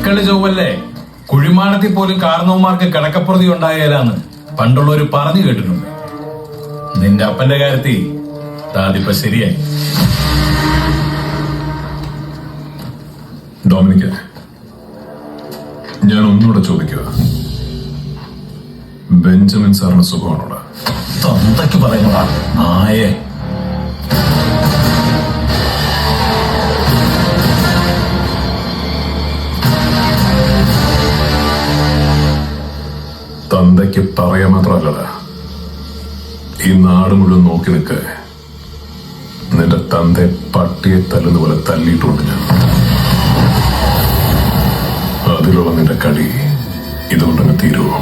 കൈക്കളി ചൊവ്വല്ലേ, കുഴിമാടത്തിൽ പോലും കാരണവന്മാർക്ക് കിടക്കപ്രതി ഉണ്ടായാലാന്ന് പണ്ടുള്ളവര് പറഞ്ഞു കേട്ടിട്ടുണ്ട്. നിന്റെ അപ്പന്റെ കാര്യത്തിൽ താതിപ്പ ശരിയായി. ഡൊമിനിക്, ഞാൻ ഒന്നുകൂടെ ചോദിക്കുക, ബെഞ്ചമിൻ സാറിന് സുഖമാണോടാ? തൊന്തയ്ക്ക് പറയുന്നതാ നായേ. തന്തയ്ക്ക് പറയാൻ മാത്രമല്ലടാ, ഈ നാട് മുഴുവൻ നോക്കി നിൽക്ക്. നിന്റെ തന്തെ പട്ടിയെ തല്ലുന്ന പോലെ തല്ലിയിട്ടുണ്ട് ഞാൻ. അതിലുള്ള നിന്റെ കളി ഇതുകൊണ്ടങ്ങ് തീരുവോ?